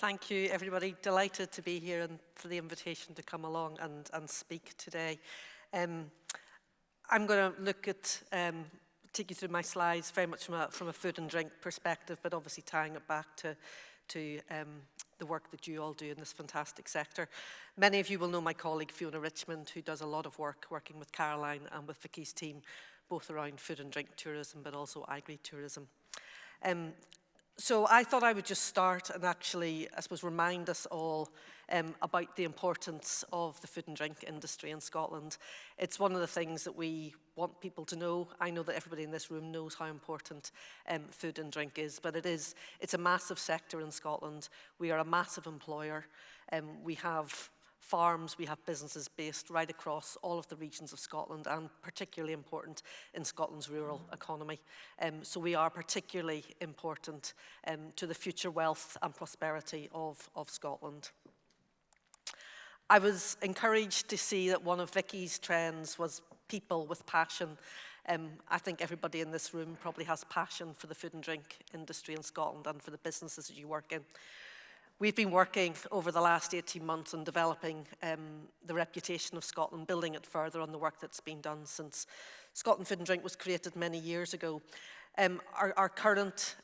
Thank you, everybody. Delighted to be here and for the invitation to come along and speak today. I'm going to look at, take you through my slides very much from a food and drink perspective, but obviously tying it back to the work that you all do in this fantastic sector. Many of you will know my colleague Fiona Richmond, who does a lot of work working with Caroline and with Vicky's team, both around food and drink tourism, but also agri-tourism. So I thought I would just start and actually, I suppose, remind us all about the importance of the food and drink industry in Scotland. It's one of the things that we want people to know. I know that everybody in this room knows how important food and drink is, but it's a massive sector in Scotland. We are a massive employer. We have farms, we have businesses based right across all of the regions of Scotland, and particularly important in Scotland's rural economy. So we are particularly important to the future wealth and prosperity of Scotland. I was encouraged to see that one of Vicky's trends was people with passion. I think everybody in this room probably has passion for the food and drink industry in Scotland and for the businesses that you work in. We've been working over the last 18 months on developing the reputation of Scotland, building it further on the work that's been done since Scotland Food and Drink was created many years ago. Our current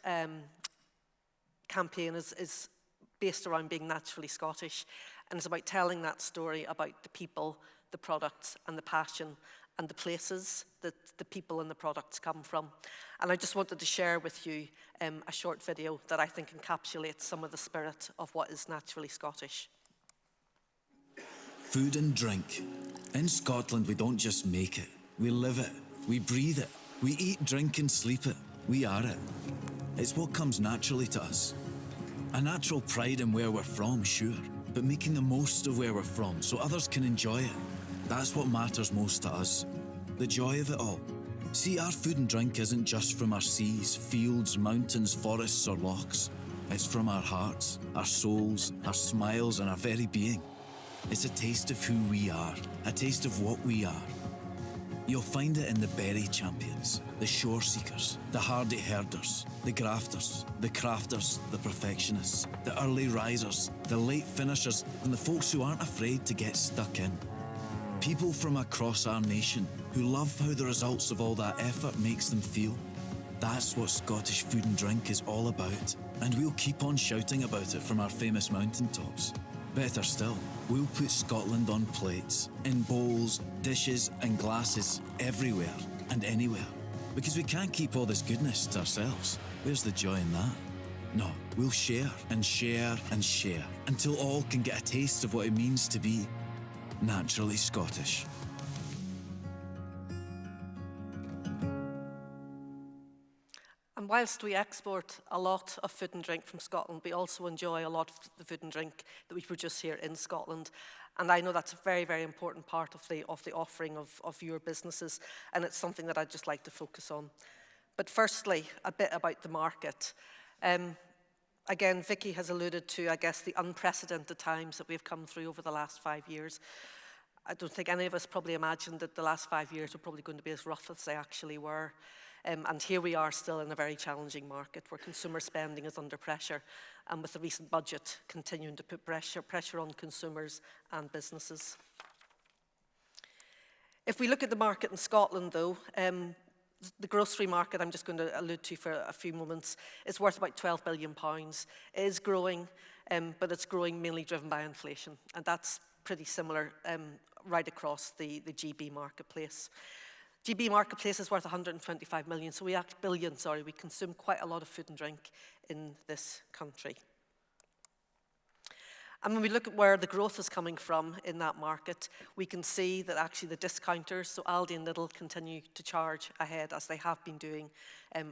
campaign is based around being naturally Scottish, and it's about telling that story about the people, the products, and the passion, and the places that the people and the products come from. And I just wanted to share with you a short video that I think encapsulates some of the spirit of what is naturally Scottish. Food and drink. In Scotland, we don't just make it. We live it. We breathe it. We eat, drink and sleep it. We are it. It's what comes naturally to us. A natural pride in where we're from, sure, but making the most of where we're from so others can enjoy it. That's what matters most to us. The joy of it all. See, our food and drink isn't just from our seas, fields, mountains, forests or lochs. It's from our hearts, our souls, our smiles and our very being. It's a taste of who we are, a taste of what we are. You'll find it in the berry champions, the shore seekers, the hardy herders, the grafters, the crafters, the perfectionists, the early risers, the late finishers, and the folks who aren't afraid to get stuck in. People from across our nation who love how the results of all that effort makes them feel. That's what Scottish food and drink is all about, and we'll keep on shouting about it from our famous mountaintops. Better still, we'll put Scotland on plates, in bowls, dishes and glasses, everywhere and anywhere. Because we can't keep all this goodness to ourselves. Where's the joy in that? No, we'll share and share and share until all can get a taste of what it means to be naturally Scottish. And whilst we export a lot of food and drink from Scotland, we also enjoy a lot of the food and drink that we produce here in Scotland. And I know that's a very, very important part of the offering of your businesses, and it's something that I'd just like to focus on. But firstly, a bit about the market. Again, Vicky has alluded to, I guess, the unprecedented times that we've come through over the last 5 years. I don't think any of us probably imagined that the last 5 years were probably going to be as rough as they actually were. And here we are still in a very challenging market where consumer spending is under pressure, and with the recent budget continuing to put pressure on consumers and businesses. If we look at the market in Scotland, though, the grocery market, I'm just going to allude to for a few moments, is worth about £12 billion. It is growing, but it's growing mainly driven by inflation, and that's pretty similar right across the GB marketplace. GB marketplace is worth 125 million, so we consume quite a lot of food and drink in this country. And when we look at where the growth is coming from in that market, we can see that actually the discounters, so Aldi and Lidl, continue to charge ahead as they have been doing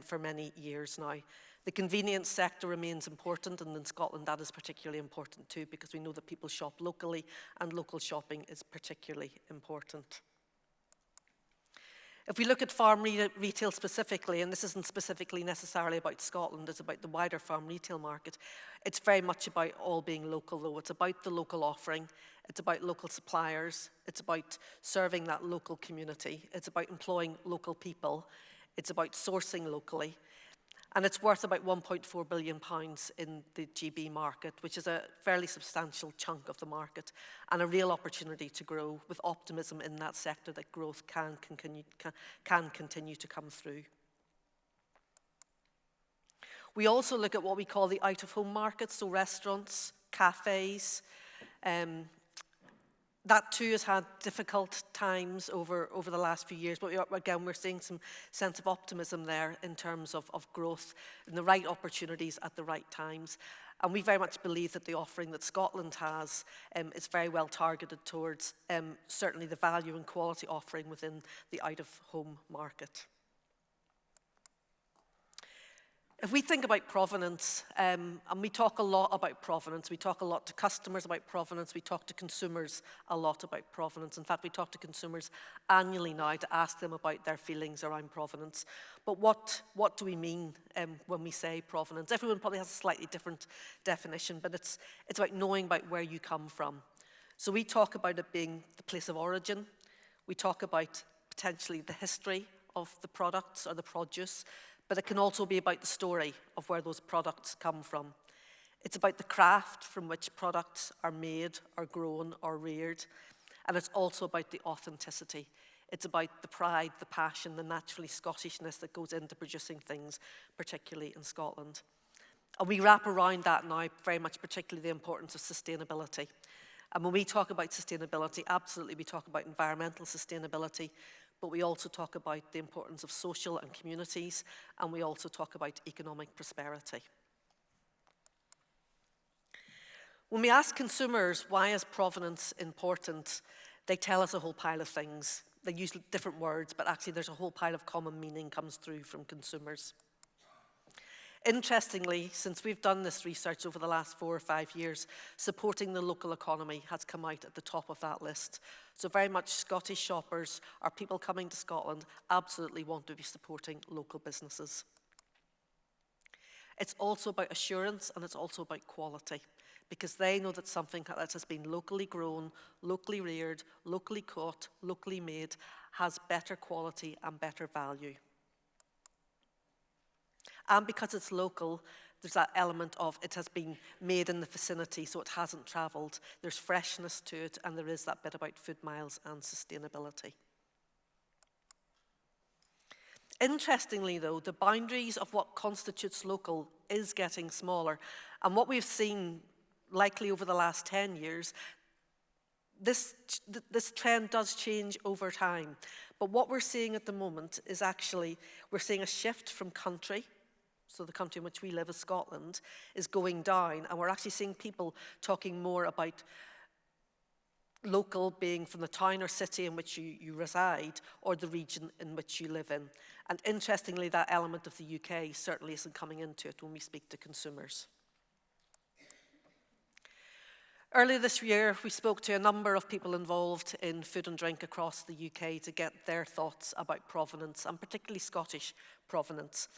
for many years now. The convenience sector remains important, and in Scotland that is particularly important too, because we know that people shop locally and local shopping is particularly important. If we look at farm retail specifically, and this isn't specifically necessarily about Scotland, it's about the wider farm retail market, it's very much about all being local though. It's about the local offering, it's about local suppliers, it's about serving that local community, it's about employing local people, it's about sourcing locally. And it's worth about £1.4 billion in the GB market, which is a fairly substantial chunk of the market and a real opportunity to grow with optimism in that sector that growth can continue to come through. We also look at what we call the out-of-home market, so restaurants, cafes. That too has had difficult times over the last few years, but again, we're seeing some sense of optimism there in terms of growth and the right opportunities at the right times. And we very much believe that the offering that Scotland has is very well targeted towards certainly the value and quality offering within the out-of-home market. If we think about provenance, and we talk a lot about provenance, we talk a lot to customers about provenance, we talk to consumers a lot about provenance. In fact, we talk to consumers annually now to ask them about their feelings around provenance. But what do we mean when we say provenance? Everyone probably has a slightly different definition, but it's about knowing about where you come from. So we talk about it being the place of origin. We talk about potentially the history of the products or the produce, but it can also be about the story of where those products come from. It's about the craft from which products are made, or grown, or reared. And it's also about the authenticity. It's about the pride, the passion, the naturally Scottishness that goes into producing things, particularly in Scotland. And we wrap around that now very much particularly the importance of sustainability. And when we talk about sustainability, absolutely we talk about environmental sustainability, but we also talk about the importance of social and communities, and we also talk about economic prosperity. When we ask consumers why is provenance important, they tell us a whole pile of things. They use different words, but actually there's a whole pile of common meaning comes through from consumers. Interestingly, since we've done this research over the last 4 or 5 years, supporting the local economy has come out at the top of that list. So very much Scottish shoppers or people coming to Scotland absolutely want to be supporting local businesses. It's also about assurance and it's also about quality, because they know that something that has been locally grown, locally reared, locally caught, locally made has better quality and better value. And because it's local, there's that element of it has been made in the vicinity, so it hasn't travelled. There's freshness to it, and there is that bit about food miles and sustainability. Interestingly, though, the boundaries of what constitutes local is getting smaller. And what we've seen, likely over the last 10 years, this trend does change over time. But what we're seeing at the moment is actually, we're seeing a shift from country. So the country in which we live as Scotland is going down, and we're actually seeing people talking more about local being from the town or city in which you reside or the region in which you live in. And interestingly, that element of the UK certainly isn't coming into it when we speak to consumers. Earlier this year, we spoke to a number of people involved in food and drink across the UK to get their thoughts about provenance, and particularly Scottish provenance.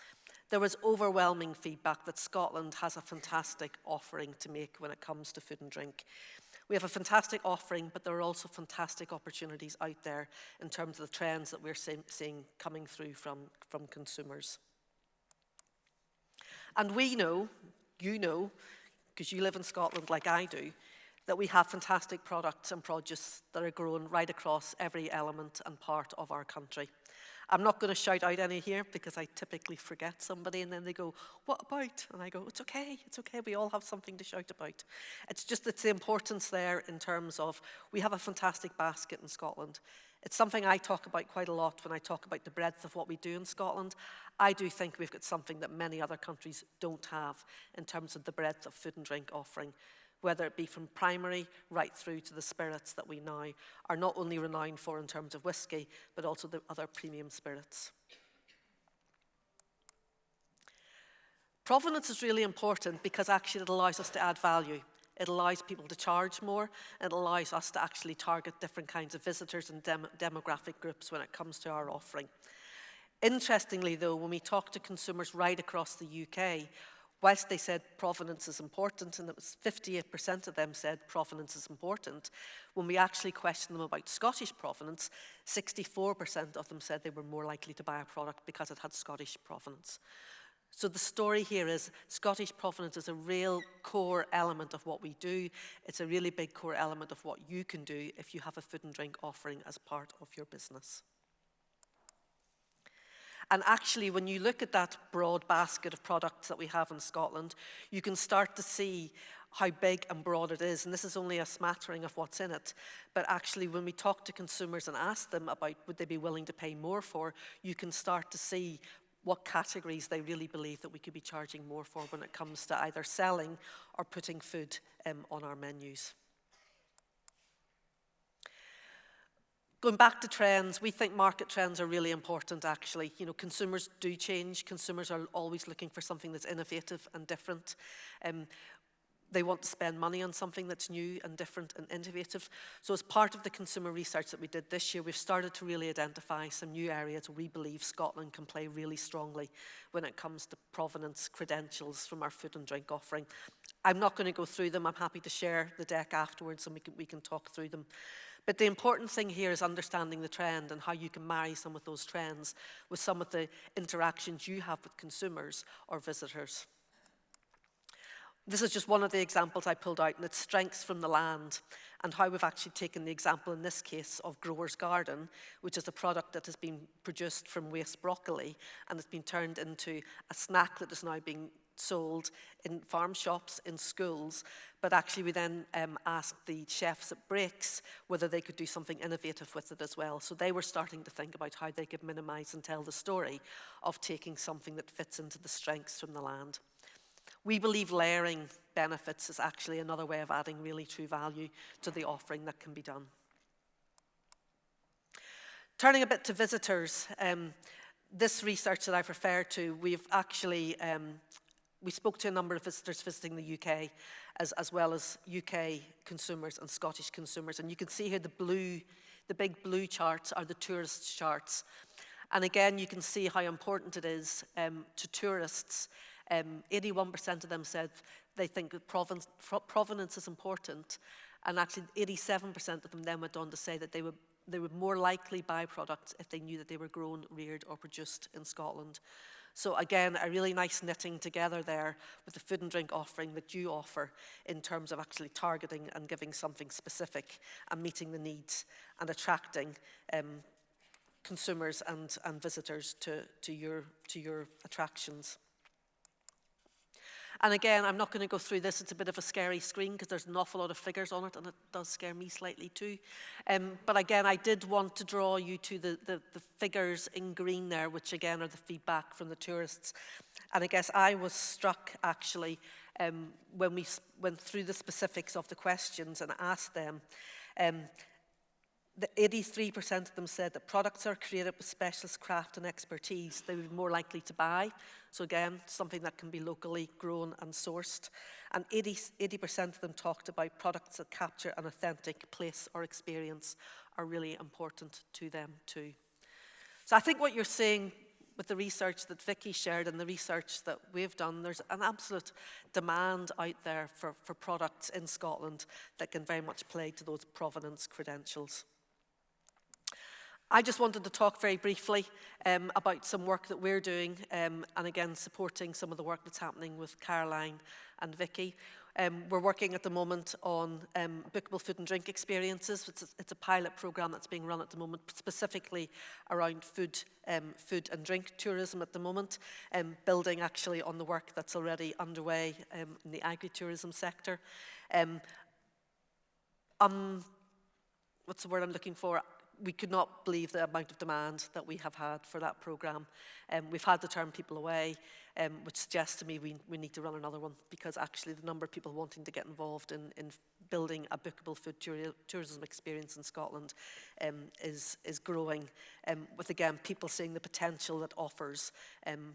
There was overwhelming feedback that Scotland has a fantastic offering to make when it comes to food and drink. We have a fantastic offering, but there are also fantastic opportunities out there in terms of the trends that we're seeing coming through from consumers. And we know, you know, because you live in Scotland like I do, that we have fantastic products and produce that are grown right across every element and part of our country. I'm not going to shout out any here because I typically forget somebody and then they go, what about? And I go, it's okay, we all have something to shout about. It's the importance there in terms of we have a fantastic basket in Scotland. It's something I talk about quite a lot when I talk about the breadth of what we do in Scotland. I do think we've got something that many other countries don't have in terms of the breadth of food and drink offering, whether it be from primary right through to the spirits that we now are not only renowned for in terms of whisky, but also the other premium spirits. Provenance is really important because actually it allows us to add value. It allows people to charge more, and it allows us to actually target different kinds of visitors and demographic groups when it comes to our offering. Interestingly though, when we talk to consumers right across the UK, whilst they said provenance is important, and it was 58% of them said provenance is important, when we actually questioned them about Scottish provenance, 64% of them said they were more likely to buy a product because it had Scottish provenance. So the story here is Scottish provenance is a real core element of what we do. It's a really big core element of what you can do if you have a food and drink offering as part of your business. And actually, when you look at that broad basket of products that we have in Scotland, you can start to see how big and broad it is. And this is only a smattering of what's in it. But actually, when we talk to consumers and ask them about would they be willing to pay more for, you can start to see what categories they really believe that we could be charging more for when it comes to either selling or putting food on our menus. Going back to trends, we think market trends are really important, actually. You know, consumers do change. Consumers are always looking for something that's innovative and different. They want to spend money on something that's new and different and innovative. So as part of the consumer research that we did this year, we've started to really identify some new areas where we believe Scotland can play really strongly when it comes to provenance credentials from our food and drink offering. I'm not going to go through them. I'm happy to share the deck afterwards and we can talk through them. But the important thing here is understanding the trend and how you can marry some of those trends with some of the interactions you have with consumers or visitors. This is just one of the examples I pulled out, and it's strengths from the land, and how we've actually taken the example in this case of Grower's Garden, which is a product that has been produced from waste broccoli and it's been turned into a snack that is now being sold in farm shops, in schools. But actually we then asked the chefs at Breaks whether they could do something innovative with it as well. So they were starting to think about how they could minimise and tell the story of taking something that fits into the strengths from the land. We believe layering benefits is actually another way of adding really true value to the offering that can be done. Turning a bit to visitors, this research that I've referred to, we've actually, we spoke to a number of visitors visiting the UK, as well as UK consumers and Scottish consumers. And you can see here the big blue charts are the tourist charts. And again, you can see how important it is to tourists. 81% of them said they think that provenance is important, and actually 87% of them then went on to say that they would more likely buy products if they knew that they were grown, reared or produced in Scotland. So again, a really nice knitting together there with the food and drink offering that you offer in terms of actually targeting and giving something specific and meeting the needs and attracting consumers and visitors to your attractions. And again, I'm not going to go through this. It's a bit of a scary screen because there's an awful lot of figures on it, and it does scare me slightly too. But again, I did want to draw you to the figures in green there, which again are the feedback from the tourists. And I guess I was struck actually when we went through the specifics of the questions and asked them. The 83% of them said that products are created with specialist craft and expertise they would be more likely to buy. So again, something that can be locally grown and sourced. And 80% of them talked about products that capture an authentic place or experience are really important to them too. So I think what you're seeing with the research that Vicky shared and the research that we've done, there's an absolute demand out there for products in Scotland that can very much play to those provenance credentials. I just wanted to talk very briefly about some work that we're doing and again supporting some of the work that's happening with Caroline and Vicky. We're working at the moment on bookable food and drink experiences. It's a pilot programme that's being run at the moment, specifically around food and drink tourism at the moment, building actually on the work that's already underway in the agri-tourism sector. What's the word I'm looking for? We could not believe the amount of demand that we have had for that programme. We've had to turn people away, which suggests to me we need to run another one, because actually the number of people wanting to get involved in building a bookable food tourism experience in Scotland is growing, with again people seeing the potential that offers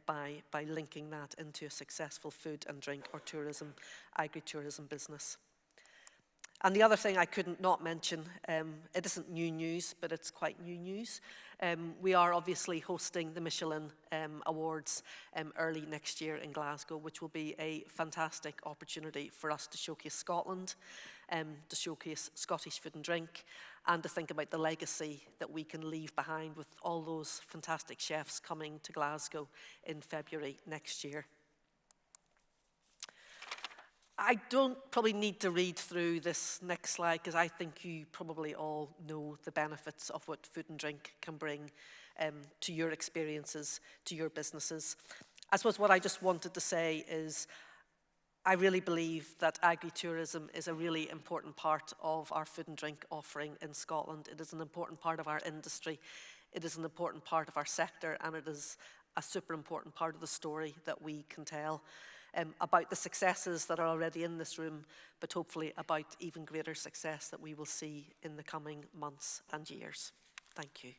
by linking that into a successful food and drink or tourism, agri-tourism business. And the other thing I couldn't not mention, it isn't new news, but it's quite new news. We are obviously hosting the Michelin Awards early next year in Glasgow, which will be a fantastic opportunity for us to showcase Scotland to showcase Scottish food and drink, and to think about the legacy that we can leave behind with all those fantastic chefs coming to Glasgow in February next year. I don't probably need to read through this next slide because I think you probably all know the benefits of what food and drink can bring to your experiences, to your businesses. I suppose what I just wanted to say is I really believe that agritourism is a really important part of our food and drink offering in Scotland. It is an important part of our industry. It is an important part of our sector, and it is a super important part of the story that we can tell about the successes that are already in this room, but hopefully about even greater success that we will see in the coming months and years. Thank you.